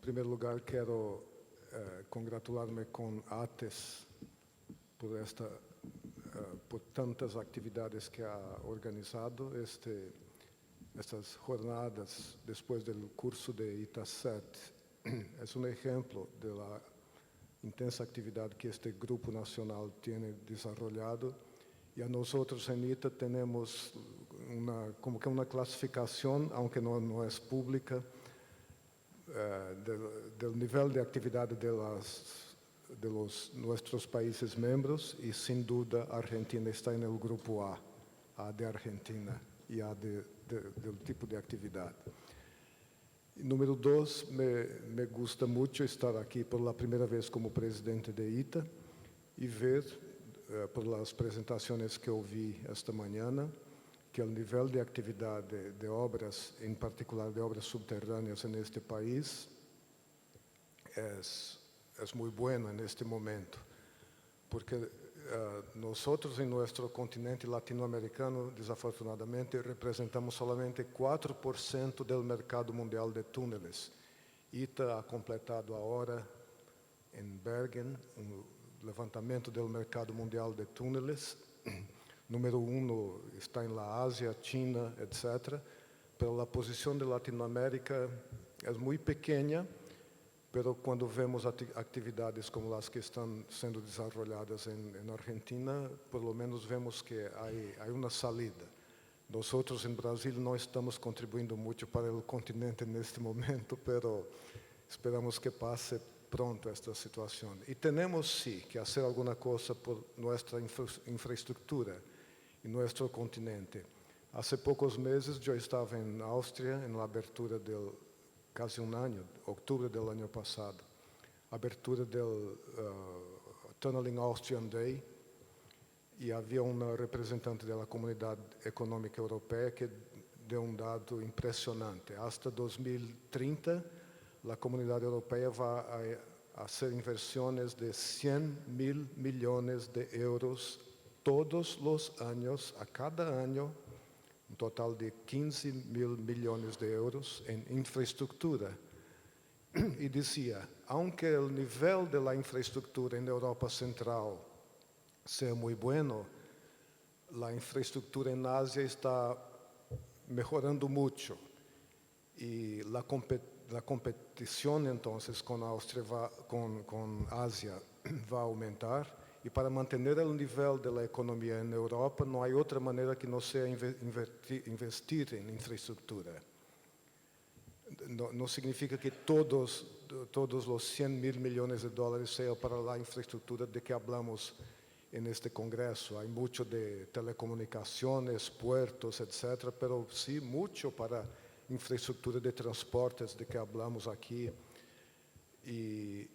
primeiro lugar, quero congratular-me com ATES por tantas atividades que ha organizado estas jornadas depois do curso de ITA7. É um exemplo da intensa atividade que este grupo nacional tem desenvolvido, e a nós em ITA temos como que uma classificação, aunque não é pública, do nível de atividade de nossos países membros, e sem dúvida a Argentina está no grupo A de Argentina, e A do tipo de atividade. Número 2, me gusta muito estar aqui pela primeira vez como presidente de ITA e ver, por as apresentações que ouvi esta manhã, que o nível de atividade de obras, em particular de obras subterrâneas neste país, é muito bueno neste momento, porque nós em nosso continente latino-americano, desafortunadamente, representamos solamente 4% do mercado mundial de túneis. ITA ha completado agora, em Bergen, levantamento do mercado mundial de túneis. Número 1 está na Ásia, China, etc. Pero a posição de Latinoamérica é muito pequena, pero quando vemos atividades como as que estão sendo desenvolvidas em Argentina, por lo menos vemos que há uma salida. Nós em Brasil não estamos contribuindo muito para o continente neste momento, pero esperamos que passe pronto esta situação. E temos sim que fazer alguma coisa por nossa infraestrutura em nosso continente. Há poucos meses eu estava em Áustria, na abertura quase ano, outubro do ano passado, abertura do Tunneling Austrian Day, e havia uma representante da Comunidade Econômica Europeia que deu dado impressionante. Hasta 2030, a Comunidade Europeia vai fazer inversões de 100 mil milhões de euros todos os anos, a cada ano, um total de 15 mil milhões de euros em infraestrutura. E dizia, aunque o nível da infraestrutura na Europa Central seja muito bueno, a infraestrutura em Ásia está melhorando muito. E a competição, então, com a Áustria, com a Ásia, vai aumentar. E para manter o nível da economia na Europa, não há outra maneira que não seja investir em infraestrutura. Não significa que todos os 100 mil milhões de dólares sejam para a infraestrutura de que falamos neste congresso. Há muito de telecomunicações, puertos, etc., pero sim muito para infraestrutura de transportes de que falamos aqui. E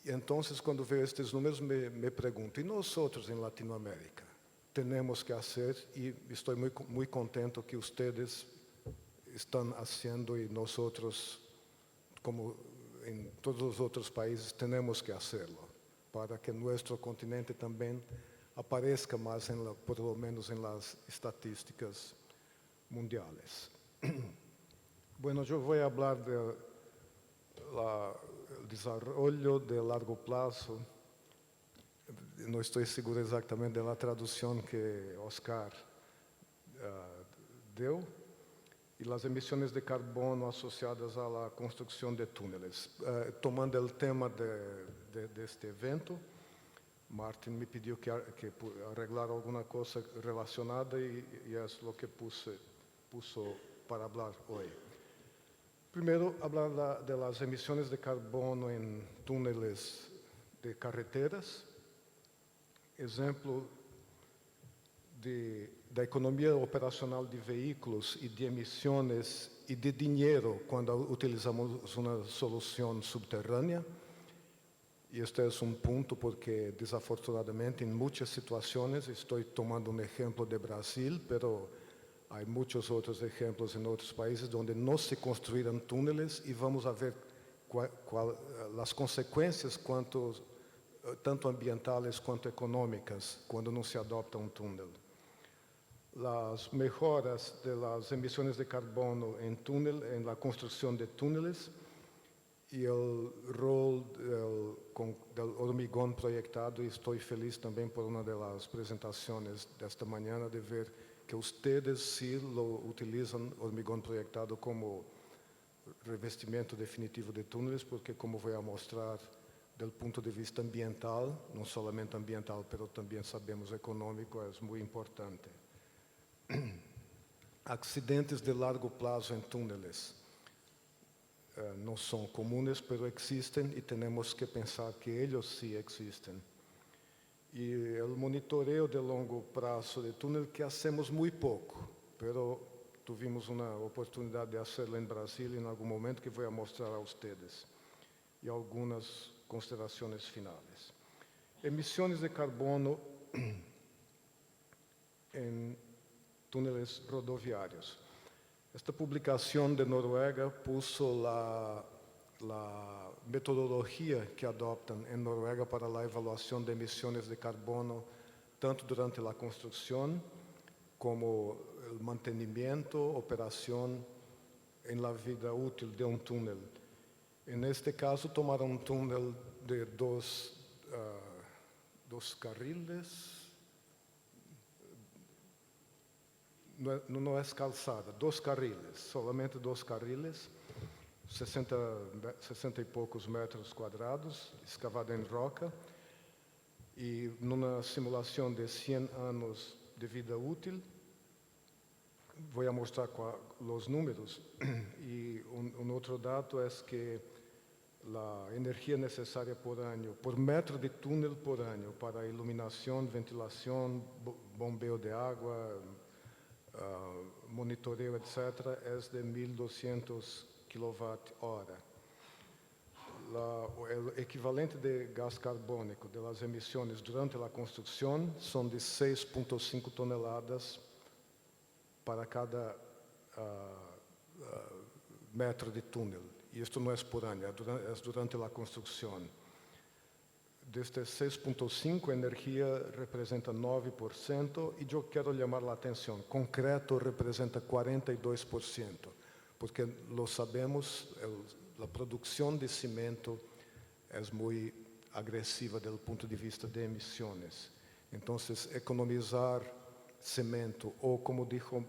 então, quando vejo estes números, me pergunto, e nós em Latinoamérica? Temos que fazer, e estou muito contente que vocês estão fazendo, e nós, como em todos os outros países, temos que fazê-lo, para que nosso continente também apareça mais, por lo menos, nas estatísticas mundiais. Bueno, eu vou falar do desarrollo de largo plazo. Não estou seguro exatamente da tradução que Oscar deu. E as emissões de carbono associadas à construção de túneis. Tomando o tema deste evento, Martin me pediu que arreglar alguma coisa relacionada e é o que puso para falar hoje. Primeiro, falar das emissões de carbono em túneis de carreteras, exemplo da economia operacional de veículos e de emissões e de dinheiro quando utilizamos uma solução subterrânea. E este é ponto porque, desafortunadamente, em muitas situações, estou tomando exemplo de Brasil, pero há muitos outros exemplos em outros países onde não se construíram túneis e vamos ver as consequências tanto ambientais quanto econômicas quando não se adopta túnel. As melhoras das emissões de carbono em la construção de túneis e o rol del hormigón proyectado, y estoy feliz también por una de las presentaciones de esta mañana de ver que ustedes sí lo utilizan hormigón proyectado como revestimento definitivo de túneles, porque como voy a mostrar del punto de vista ambiental, no solamente ambiental, pero también sabemos económico, es muy importante. Accidentes de largo plazo en túneles. No son comunes, pero existen y tenemos que pensar que ellos sí existen. Y el monitoreo de largo plazo de túnel que hacemos muy poco, pero tuvimos una oportunidad de hacerlo en Brasil en algún momento que voy a mostrar a ustedes. Y algunas consideraciones finales. Emisiones de carbono en túneles rodoviarios. Esta publicación de Noruega puso la metodología que adoptan en Noruega para la evaluación de emisiones de carbono, tanto durante la construcción como el mantenimiento, operación en la vida útil de un túnel. En este caso, tomaron un túnel de dos carriles, no es calzada, 2 carriles, solamente 2 carriles, 60 y pocos metros cuadrados, escavada en roca, y en una simulación de 100 años de vida útil, voy a mostrar los números, y un otro dato es que la energía necesaria por año, por metro de túnel por año, para iluminación, ventilación, bombeo de agua, monitoreo, etc., es de 1.200 kWh. El equivalente de gas carbónico de las emisiones durante la construcción son de 6.5 toneladas para cada metro de túnel. Y esto no es por año, es durante la construcción. De este 6.5, energía representa 9%, y yo quiero llamar la atención, concreto representa 42%, porque lo sabemos, la producción de cemento es muy agresiva desde el punto de vista de emisiones. Entonces, economizar cemento, o como dijo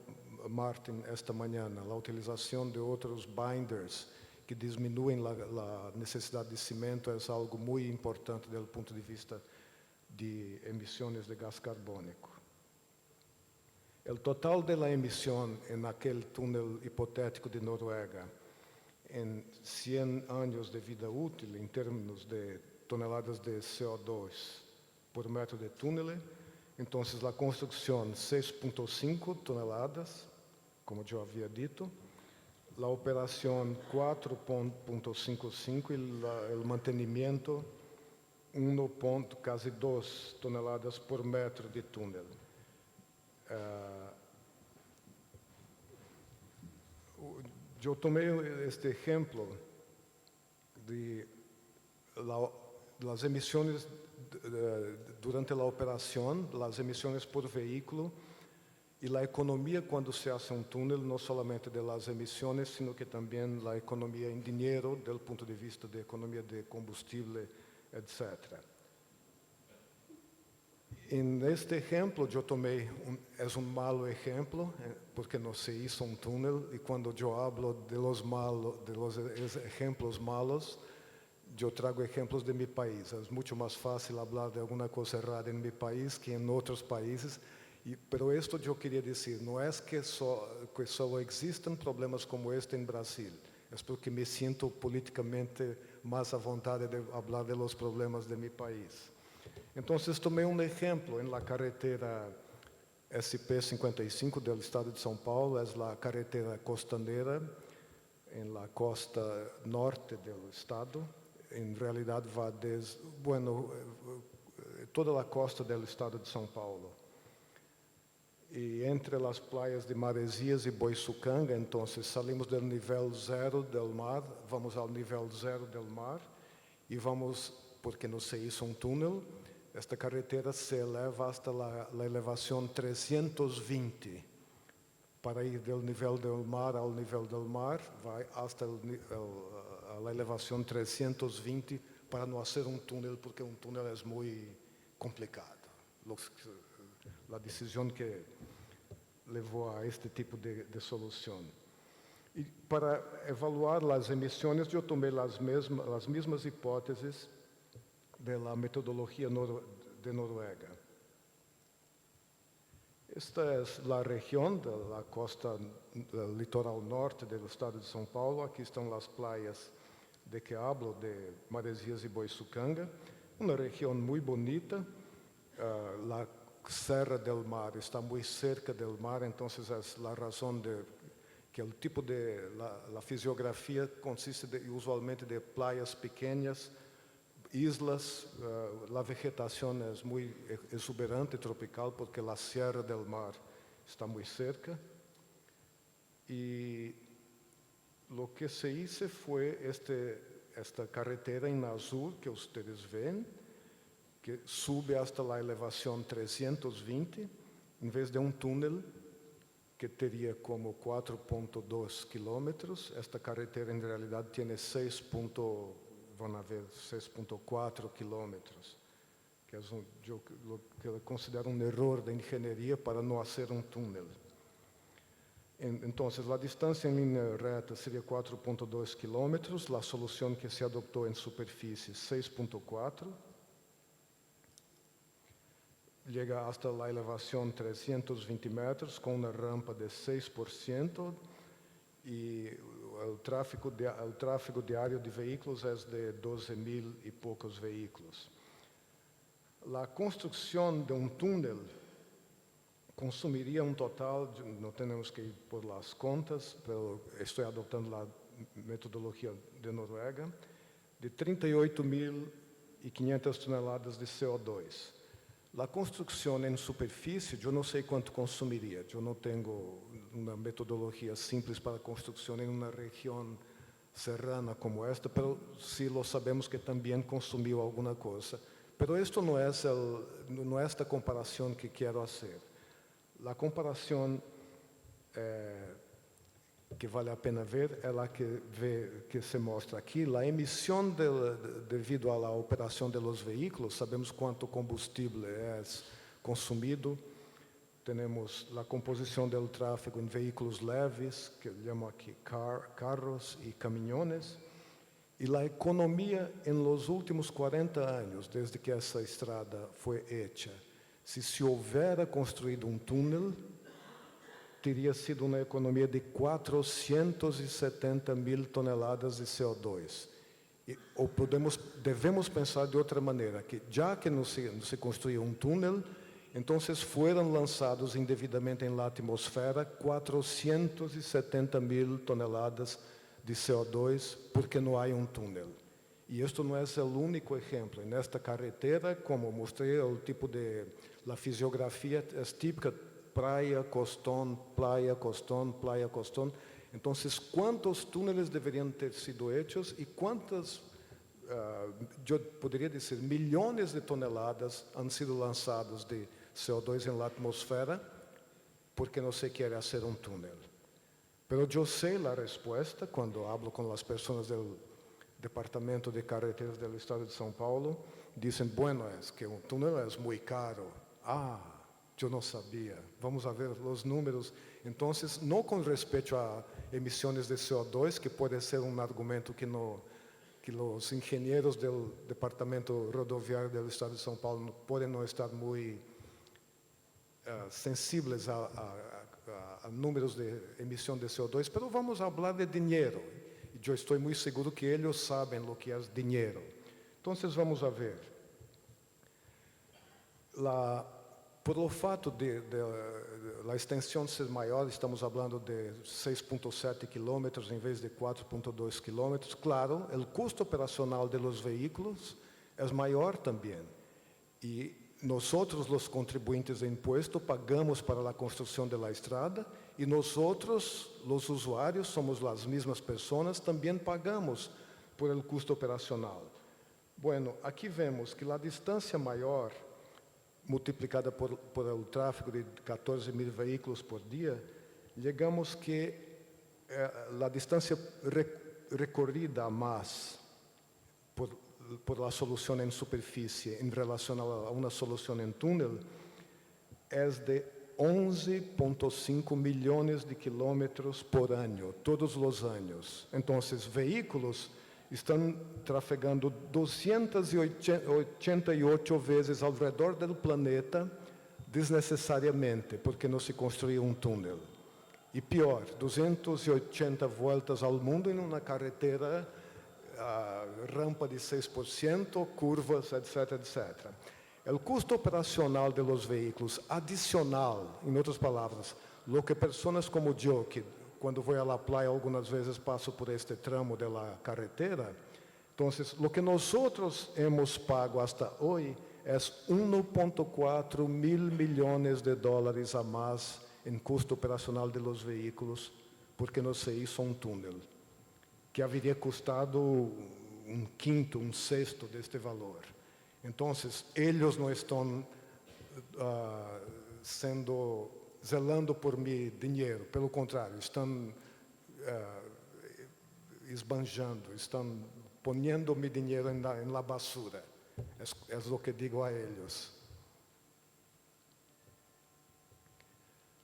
Martin esta mañana, la utilización de otros binders que disminuem a necessidade de cimento é algo muito importante do ponto de vista de emissões de gás carbônico. O total de la emissão em aquele túnel hipotético de Noruega, em 100 anos de vida útil, em termos de toneladas de CO2 por metro de túnel, então a construção 6.5 toneladas, como eu havia dito, la operación 4.55 y el mantenimiento casi 2 toneladas por metro de túnel. Yo tomé este ejemplo de las emisiones durante la operación, las emisiones por vehículo, y la economía cuando se hace un túnel, no solamente de las emisiones, sino que también la economía en dinero, del punto de vista de economía de combustible, etc. En este ejemplo yo tomé, es un malo ejemplo, porque no se hizo un túnel, y cuando yo hablo de los ejemplos malos, yo traigo ejemplos de mi país. Es mucho más fácil hablar de alguna cosa errada en mi país que en otros países. Pero esto yo quería decir, no es que solo existan problemas como este en Brasil, es porque me siento políticamente más a voluntad de hablar de los problemas de mi país. Entonces tomé un ejemplo en la carretera SP-55 del estado de São Paulo, es la carretera costanera en la costa norte del estado. En realidad va desde, toda la costa del estado de São Paulo. Y entre las playas de Maresias y Boiçucanga, entonces salimos del nivel 0 del mar, vamos al nivel 0 del mar y vamos, porque no se hizo un túnel, esta carretera se eleva hasta la elevación 320. Para ir del nivel del mar al nivel del mar, va hasta la elevación 320 para no hacer un túnel, porque un túnel es muy complicado. La decisión que llevó a este tipo de solución. Y para evaluar las emisiones, yo tomé las mismas hipótesis de la metodología de Noruega. Esta es la región de la costa del litoral norte del estado de São Paulo. Aquí están las playas de que hablo, de Maresias y Boiçucanga. Una región muy bonita. La Serra del Mar está muy cerca del mar, entonces es la razón de que el tipo de la fisiografía consiste usualmente de playas pequeñas, islas, la vegetación es muy exuberante, tropical, porque la Sierra del Mar está muy cerca. Y lo que se hizo fue esta carretera en azul que ustedes ven, que sube hasta la elevación 320, en vez de un túnel que tenía como 4.2 kilómetros. Esta carretera en realidad tiene 6.4 kilómetros, que es lo que considero un error de ingeniería para no hacer un túnel. Entonces, la distancia en línea recta sería 4.2 kilómetros, la solución que se adoptó en superficie 6.4, llega hasta la elevación 320 metros con una rampa de 6% y el tráfico diario de vehículos es de 12.000 y pocos vehículos. La construcción de un túnel consumiría un total, no tenemos que ir por las contas, pero estoy adoptando la metodología de Noruega, de 38.500 toneladas de CO2. La construcción en superficie, yo no sé cuánto consumiría. Yo no tengo una metodología simple para construcción en una región serrana como esta, pero sí lo sabemos que también consumió alguna cosa. Pero esto no es esta comparación que quiero hacer. La comparación que vale la pena ver es la que se muestra aquí. La emisión debido a la operación de los vehículos, sabemos cuánto combustible es consumido. Tenemos la composición del tráfico en vehículos leves, que llamo aquí carros y camiones. Y la economía en los últimos 40 años, desde que esa estrada fue hecha, si se hubiera construido un túnel, teria sido uma economia de 470.000 toneladas de CO2. Ou devemos pensar de outra maneira, que já que não se construiu um túnel, então foram lançados indevidamente em la atmosfera 470.000 toneladas de CO2 porque não há um túnel. E isto não é o único exemplo. Nesta carretera, como mostrei, o tipo de la fisiografia é típica. Praia, costón, playa, costón, playa, costón. Entonces, ¿cuántos túneles deberían ter sido hechos y cuántas, yo podría decir, millones de toneladas han sido lanzados de CO2 en la atmósfera porque no se quiere hacer un túnel? Pero yo sé la respuesta cuando hablo con las personas del Departamento de Carreteras del Estado de São Paulo. Dicen, bueno, es que un túnel es muy caro. Eu não sabia. Vamos a ver os números. Então, não com respeito a emissões de CO2, que pode ser um argumento que os engenheiros do Departamento Rodoviário do Estado de São Paulo podem não estar muito sensíveis a números de emissão de CO2, mas vamos falar de dinheiro. E eu estou muito seguro que eles sabem o que é dinheiro. Então, vamos a ver. Por o fato de a extensão ser maior, estamos falando de 6.7 quilômetros em vez de 4.2 quilômetros. Claro, o custo operacional de los veículos é maior também. E nós, os contribuintes de imposto, pagamos para a construção da estrada e nós, os usuários, somos as mesmas pessoas, também pagamos por el custo operacional. Bueno, aqui vemos que a distância maior multiplicada por o tráfego de 14.000 veículos por dia, chegamos que a distância recorrida más por la solución en superficie en relación a una solución en túnel es de 11.5 millones de kilómetros por año, todos los años. Entonces, vehículos están trafegando 288 veces alrededor del planeta desnecesariamente, porque no se construye un túnel. Y peor, 280 vueltas al mundo en una carretera, rampa de 6%, curvas, etcétera, etcétera. El costo operacional de los vehículos adicional, en otras palabras, lo que personas como yo, que cuando voy a la playa algunas veces paso por este tramo de la carretera, entonces lo que nosotros hemos pago hasta hoy es 1.4 mil millones de dólares a más en costo operacional de los vehículos, porque no se hizo un túnel, que habría costado un quinto, un sexto de este valor. Entonces, ellos no están zelando por mi dinero, pelo contrário, estão esbanjando, estão poniendo mi dinero en la basura. Es lo que digo a ellos.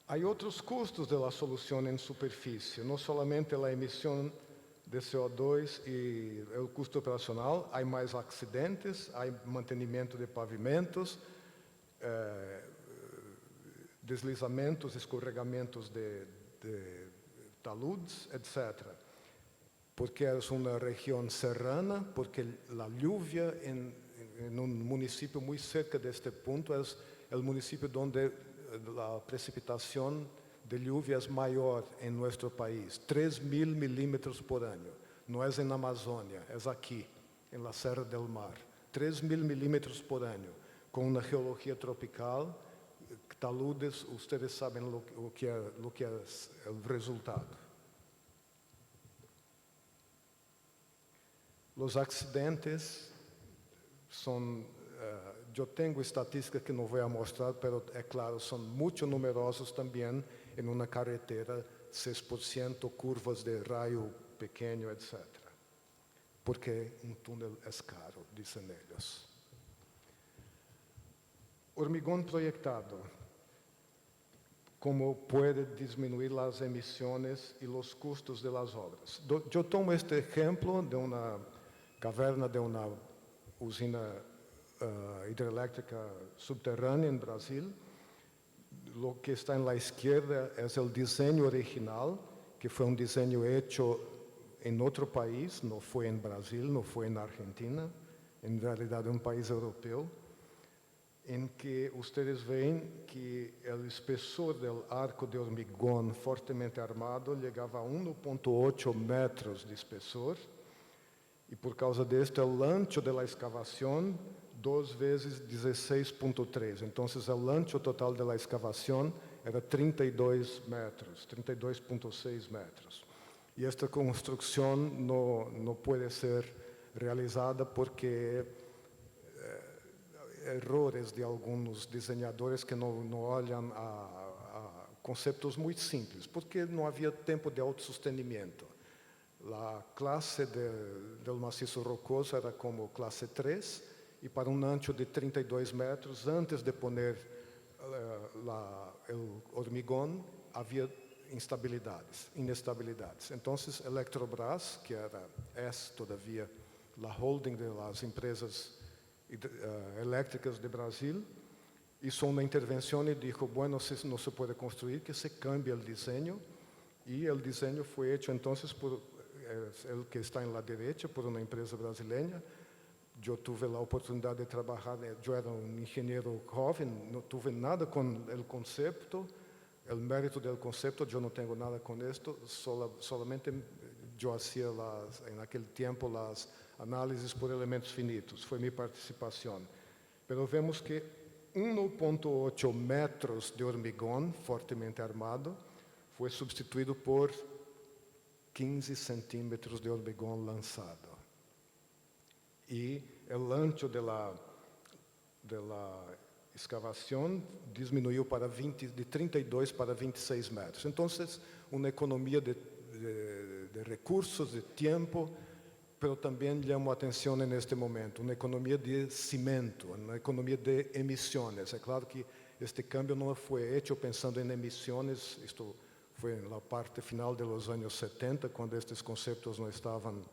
Hay otros costos de la solución en superficie, no solamente la emisión de CO2 y el costo operacional, hay más accidentes, hay mantenimiento de pavimentos, deslizamentos, escorregamientos de taludes, etc. Porque es una región serrana, porque la lluvia en un municipio muy cerca de este punto es el municipio donde la precipitación de lluvia es mayor en nuestro país, 3.000 milímetros por año. No es en Amazonia, es aquí, en la Serra del Mar. 3.000 milímetros por año, con una geología tropical, taludes, ustedes saben lo que es el resultado. Los accidentes son, yo tengo estadísticas que no voy a mostrar, pero es claro, son mucho numerosos también en una carretera, 6%, curvas de rayo pequeño, etc. Porque un túnel es caro, dicen ellos. Hormigón proyectado, ¿cómo puede disminuir las emisiones y los costos de las obras? Yo tomo este ejemplo de una caverna de una usina hidroeléctrica subterránea en Brasil. Lo que está en la izquierda es el diseño original, que fue un diseño hecho en otro país, no fue en Brasil, no fue en Argentina, en realidad un país europeo, en que ustedes ven que el espesor del arco de hormigón fuertemente armado llegaba a 1.8 metros de espesor, y por causa de esto el ancho de la excavación 2 veces 16.3. Entonces el ancho total de la excavación era 32 metros, 32.6 metros. Y esta construcción no puede ser realizada porque errores de algunos diseñadores que no olhan a conceptos muy simples, porque no había tiempo de autosostenimiento. La clase del macizo rocoso era como clase 3, y para un ancho de 32 metros, antes de poner el hormigón, había inestabilidades. Entonces, Eletrobras, que es todavía la holding de las empresas eléctricas de Brasil, hizo una intervención y dijo, bueno, si no se puede construir, que se cambie el diseño. Y el diseño fue hecho entonces por el que está en la derecha, por una empresa brasileña. Yo tuve la oportunidad de trabajar, yo era un ingeniero joven, no tuve nada con el concepto, el mérito del concepto, yo no tengo nada con esto, solamente yo hacía en aquel tiempo las análisis por elementos finitos, fue mi participación. Pero vemos que 1.8 metros de hormigón fuertemente armado fue sustituido por 15 centímetros de hormigón lanzado. Y el ancho de la excavación disminuyó de 32 para 26 metros. Entonces, una economía de de recursos, de tiempo, pero también llamo atención en este momento, una economía de cimento, una economía de emisiones. Es claro que este cambio no fue hecho pensando en emisiones, esto fue en la parte final de los años 70, cuando estos conceptos no estaban,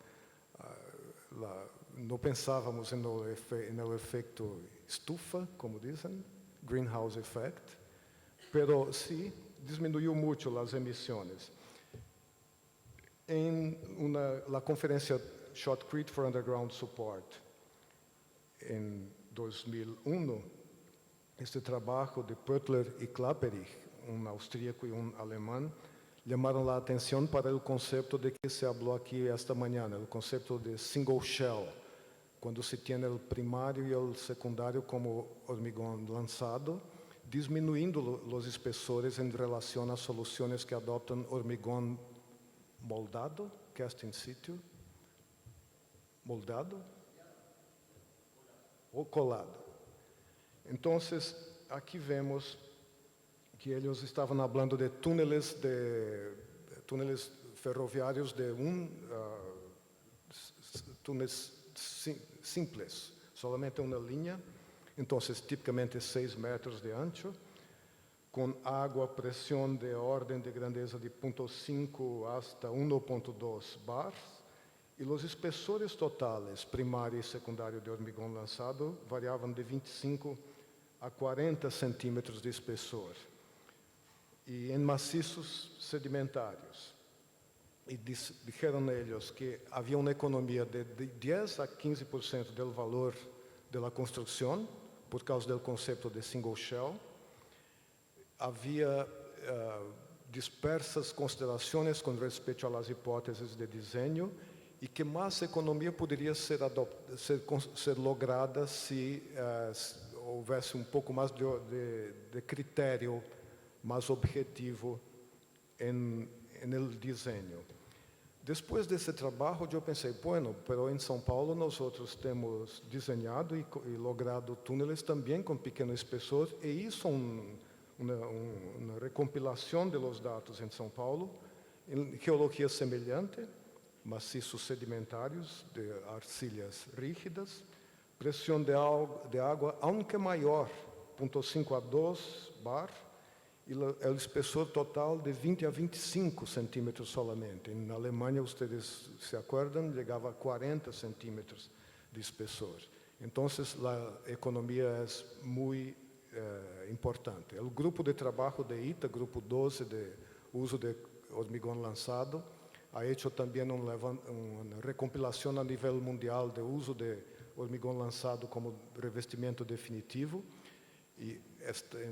no pensábamos en el efecto estufa, como dicen, greenhouse effect, pero sí disminuyó mucho las emisiones. En la conferencia Shotcrete for Underground Support, en 2001, este trabajo de Pöttler y Klapperich, un austríaco y un alemán, llamaron la atención para el concepto de que se habló aquí esta mañana, el concepto de single shell, cuando se tiene el primario y el secundario como hormigón lanzado, disminuyendo los espesores en relación a soluciones que adoptan hormigón moldado, cast in situ, moldado o colado. Entonces, aquí vemos que ellos estaban hablando de túneles ferroviarios túneles simples, solamente una línea, entonces típicamente 6 metros de ancho, con agua, presión de orden de grandeza de 0.5 hasta 1.2 bars, y los espesores totales, primario y secundario de hormigón lanzado, variaban de 25 a 40 centímetros de espesor, y en macizos sedimentarios. Y dijeron ellos que había una economía de 10 a 15% del valor de la construcción, por causa del concepto de single shell. Havia dispersas considerações com respeito às hipóteses de desenho e que mais economia poderia ser lograda se houvesse um pouco mais de critério mais objetivo no desenho. Depois desse trabalho, eu pensei, bueno, pero em São Paulo nós temos desenhado e logrado túneles também com pequeno espessor, e isso uma recompilação de los dados em São Paulo, em geologia semelhante, maciços sedimentários de arcilhas rígidas, pressão de água, aunque maior, 0.5 a 2 bar, e o espessor total de 20 a 25 centímetros solamente. Na Alemanha, vocês se acordam, chegava a 40 centímetros de espessor. Então, a economia é muito importante. O grupo de trabalho de ITA, grupo 12 de uso de hormigón lançado, ha hecho também uma recompilação a nível mundial de uso de hormigón lançado como revestimento definitivo. E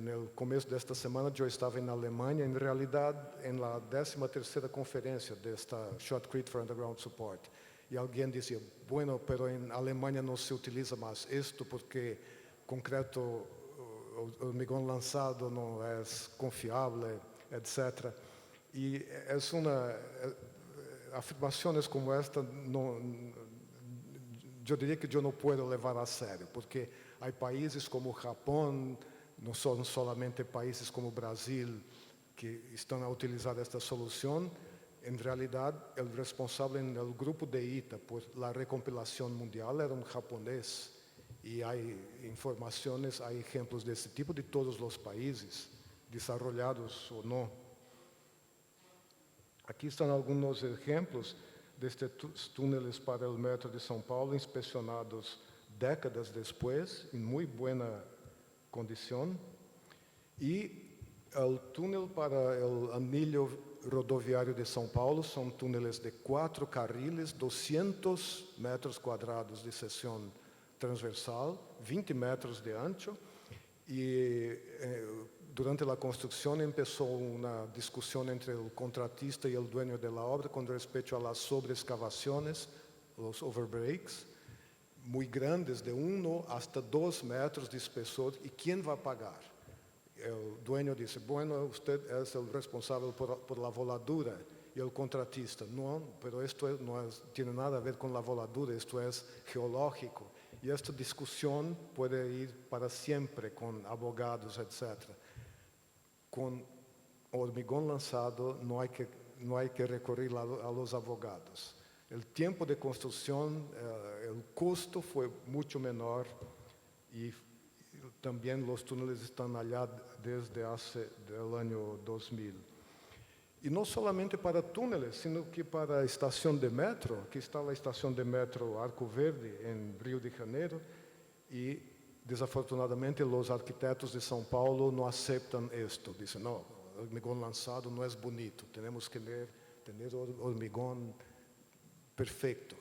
no começo desta semana eu estava na Alemanha, em realidade, na 13ª conferência desta Shotcrete for Underground Support. E alguém dizia, bueno, pero em Alemanha não se utiliza mais isto porque concreto hormigón lançado não é confiável, etc. E afirmações como esta, eu diria que eu não posso levar a sério, porque há países como o Japão, não são somente países como o Brasil que estão a utilizar esta solução. Em realidade, o responsável no grupo de ITA por la recompilação mundial era um japonês. E há informações, há exemplos desse tipo de todos os países, desarrollados ou não. Aqui estão alguns exemplos destes túneles para o metro de São Paulo, inspecionados décadas depois, em muito boa condição. E o túnel para o anillo rodoviário de São Paulo são túneles de 4 carriles, 200 metros quadrados de seção transversal, 20 metros de ancho. E durante a construção começou uma discussão entre o contratista e o dueño da obra com respeito às sobreescavações, os overbreaks, muito grandes, de 1 hasta 2 metros de espessor, e quem vai pagar? O dueño disse, bueno, usted é o responsável por la voladura, e o contratista, não, pero isto não tem nada a ver com la voladura, isto é geológico, e esta discussão pode ir para sempre com advogados, etc. Com hormigón lançado não há que no hay que recurrir a los abogados. El tiempo de construcción, el costo fue mucho menor y también los túneles están allá desde el año 2000. Y no solamente para túneles, sino que para estación de metro. Aquí está la estación de metro Arco Verde, en Río de Janeiro, y desafortunadamente los arquitectos de São Paulo no aceptan esto. Dicen, no, hormigón lanzado no es bonito, tenemos que tener hormigón perfecto.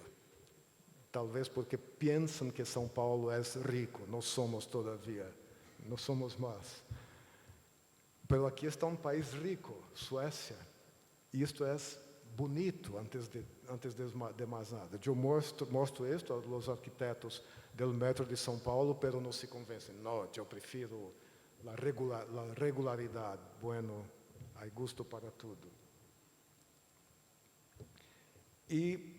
Tal vez porque piensan que São Paulo es rico, no somos todavía, no somos más. Pero aqui está um país rico, Suécia, e isto é bonito antes de mais nada. Eu mostro isto aos arquitetos do metro de São Paulo, pero não se convencem. Não, eu prefiro a regularidade. Bueno, há gosto para tudo. E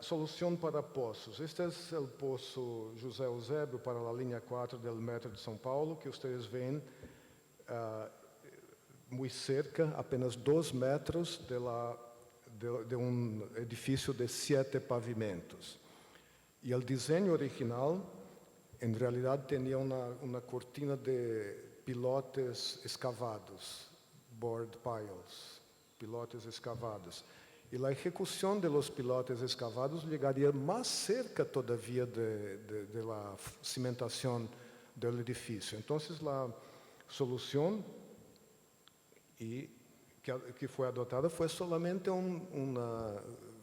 solução para poços. Este é o poço José Eusébio para a linha 4 do metro de São Paulo, que vocês veem muito cerca, apenas 2 metros de um edifício de 7 pavimentos. E o desenho original, em realidade, tinha uma cortina de pilotes escavados, board piles, pilotes escavados. E a execução de los pilotes escavados chegaria mais cerca todavia de la cimentação do edifício. Então, a solução que foi adotada foi solamente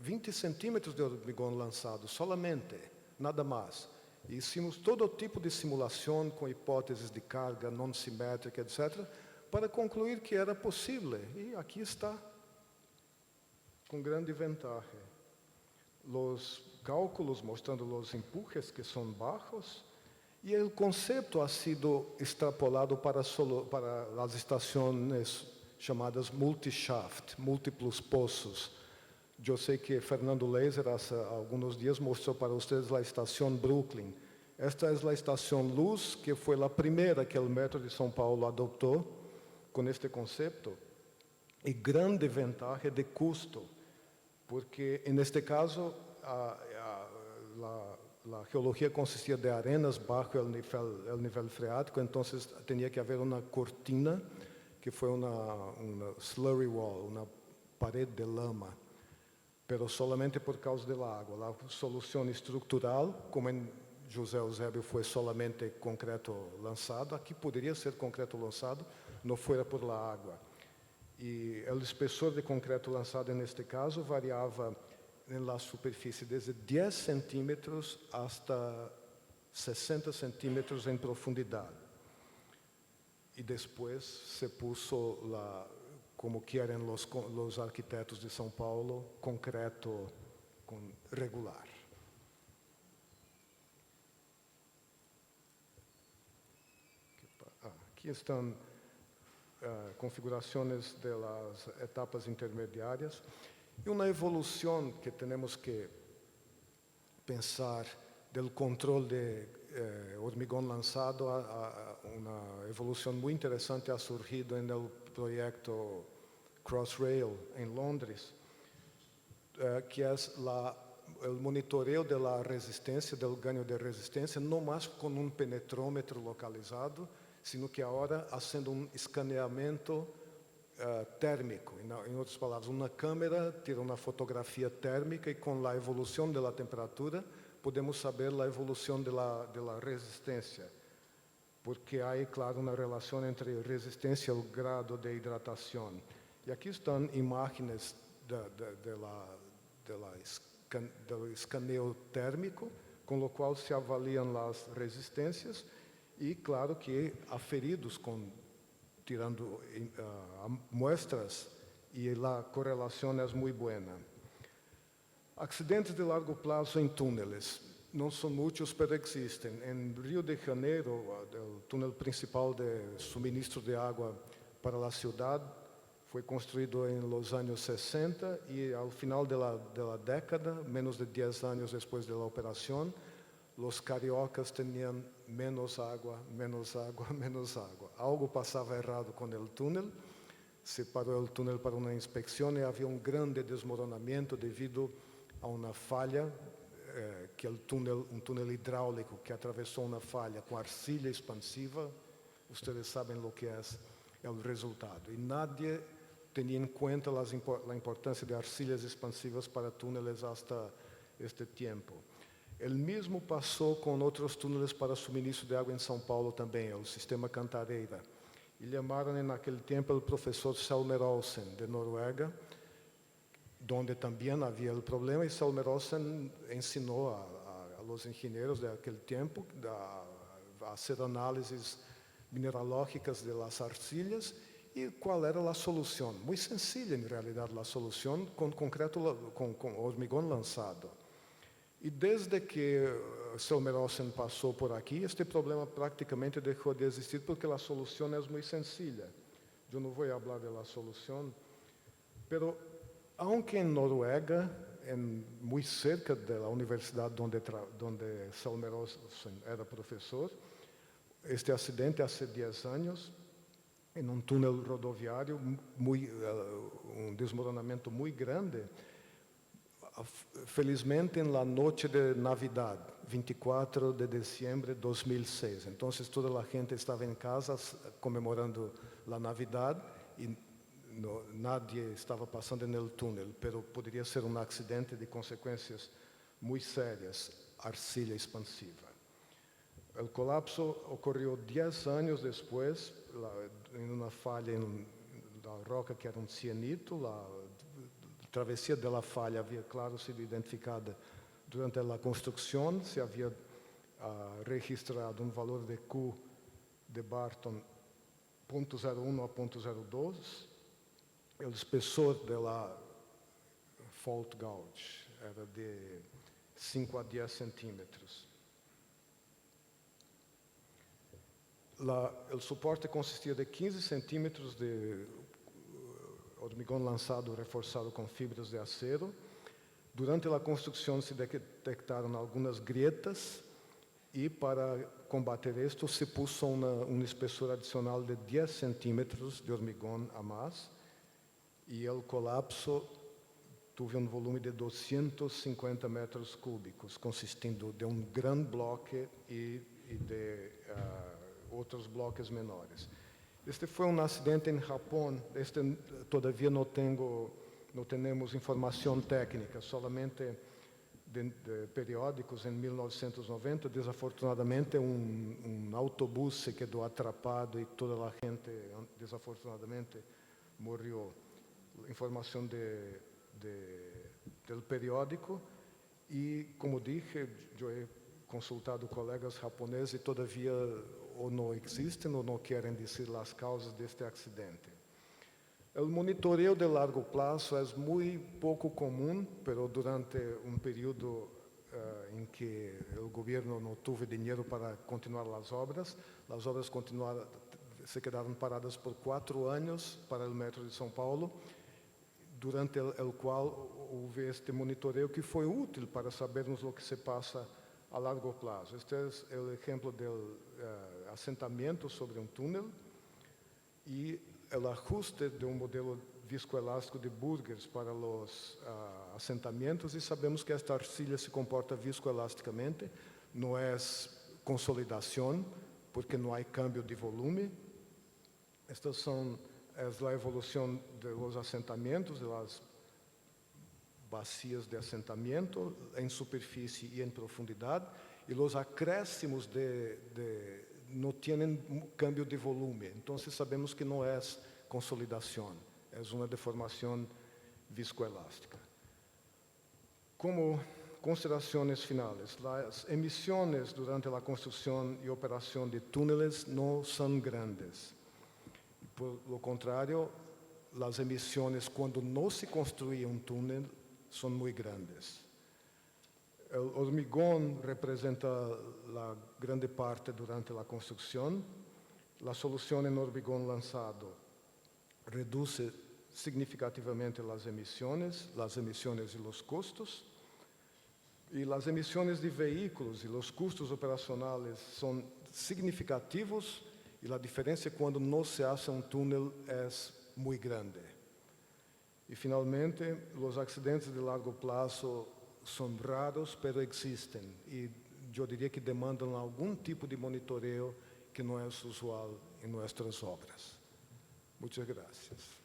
20 centímetros de hormigão lançado, solamente, nada mais. E hicimos todo tipo de simulação com hipóteses de carga não simétrica, etc., para concluir que era possível. E aqui está, com grande vantagem. Os cálculos mostrando os empujes que são baixos, e o conceito ha sido extrapolado para as estações chamadas multishaft, múltiplos poços. Eu sei que Fernando Laser, há alguns dias, mostrou para vocês a estação Brooklyn. Esta é a estação Luz, que foi a primeira que o metro de São Paulo adotou com este conceito. E grande vantagem de custo, porque, neste caso, a geologia consistia de arenas baixo o nível freático, então tinha que haver uma cortina, que foi uma slurry wall, uma parede de lama, pero solamente por causa da água. A solução estrutural, como em José Eusébio foi solamente concreto lançado, aqui poderia ser concreto lançado, não foi por la água. E o espessor de concreto lançado, neste caso, variava na superfície desde 10 centímetros hasta 60 centímetros em profundidade. E depois se puso, como querem os arquitetos de São Paulo, concreto regular. Aqui estão configurações das etapas intermediárias e uma evolução que temos que pensar do controle de hormigão lançado. Uma evolução muito interessante ha surgido no projeto Crossrail em Londres, que é o monitoreo da resistência, do ganho de resistência, não mais com um penetrômetro localizado, sino que agora fazendo escaneamento térmico. Em outras palavras, uma câmera tira uma fotografia térmica e com a evolução da temperatura podemos saber a evolução da resistência, porque há, claro, uma relação entre resistência e o grado de hidratação. E aqui estão imagens do escaneio térmico, com o qual se avaliam as resistências e, claro, que aferidos tirando muestras, e a correlação é muito boa. Acidentes de largo prazo em túneles. Não são muitos, mas existem. Em Rio de Janeiro, o túnel principal de suministro de água para a cidade foi construído em los anos 60 e, ao final da década, menos de 10 anos depois da operação, os cariocas tinham menos água, menos água, menos água. Algo passava errado com o túnel, se parou o túnel para uma inspeção e havia um grande desmoronamento devido a uma falha, que um túnel hidráulico que atravessou uma falha com arcilha expansiva. Vocês sabem o que é o resultado. E nadie tinha em conta a importância de arcilhas expansivas para túneles hasta este tempo. O mesmo passou com outros túneis para suministro de água em São Paulo também, o sistema Cantareira. E chamaram naquele tempo o professor Selmer Olsen, de Noruega, onde também havia o problema, e Selmer Olsen ensinou a los engenheiros daquele tempo a fazer análises mineralógicas de las arcilhas e qual era a solução. Muito sencilla, em realidade, a solução com concreto, com hormigão lançado. E desde que Selmer Olsen passou por aqui, este problema praticamente deixou de existir porque a solução é muito sencilla. Eu não vou falar da solução, mas, aunque em Noruega, muito cerca da universidade onde Selmer Olsen era professor, este acidente há 10 anos, em um túnel rodoviário, um desmoronamento muito grande. Felizmente, na noite de Navidad, 24 de dezembro de 2006. Então, toda a gente estava em casa comemorando a Navidad e nadie estava passando no túnel, mas poderia ser um acidente de consequências muito sérias, arcilha expansiva. O colapso ocorreu 10 anos depois, em uma falha na roca que era um cianito. A travessia da falha havia, claro, sido identificada durante a construção. Se havia registrado um valor de Q de Barton 0.01 a 0.02. O espessor da fault gouge era de 5 a 10 centímetros. O suporte consistia de 15 centímetros de hormigão lançado reforçado com fibras de acero. Durante a construção se detectaram algumas grietas e, para combater isto, se puso um espessor adicional de 10 centímetros de hormigão a mais, e o colapso teve um volume de 250 metros cúbicos, consistindo de um grande bloco e de outros blocos menores. Este foi um acidente em Japão. Todavia não temos informação técnica, somente de periódicos. Em 1990, desafortunadamente, um autobus se quedou atrapado e toda a gente, desafortunadamente, morreu. Informação do periódico. E, como disse, eu he consultado colegas japoneses e todavia ou não existem ou não querem dizer as causas deste acidente. O monitoreio de largo prazo é muito pouco comum, mas durante um período em que o governo não teve dinheiro para continuar as obras se quedaram paradas por 4 anos para o metro de São Paulo, durante o qual houve este monitoreio que foi útil para sabermos o que se passa a largo prazo. Este é o exemplo do assentamento sobre um túnel e o ajuste de um modelo viscoelástico de Burgers para os assentamentos, e sabemos que esta arcilha se comporta viscoelasticamente, não é consolidação, porque não há câmbio de volume. Estas são a evolução dos assentamentos, das bacias de assentamento em superfície e em profundidade, e os acréscimos não têm câmbio de volume. Então, sabemos que não é consolidação, é uma deformação viscoelástica. Como considerações finais, as emissões durante a construção e operação de túneles não são grandes. Por lo contrário, as emissões quando não se construi um túnel são muito grandes. O hormigão representa a grande parte durante a construção. A solução em hormigão lançado reduz significativamente as emissões e os custos. E as emissões de veículos e os custos operacionais são significativos, e a diferença quando não se hace um túnel é muy grande. Y finalmente, los accidentes de largo plazo son raros, pero existen. Y yo diría que demandan algún tipo de monitoreo que no es usual en nuestras obras. Muchas gracias.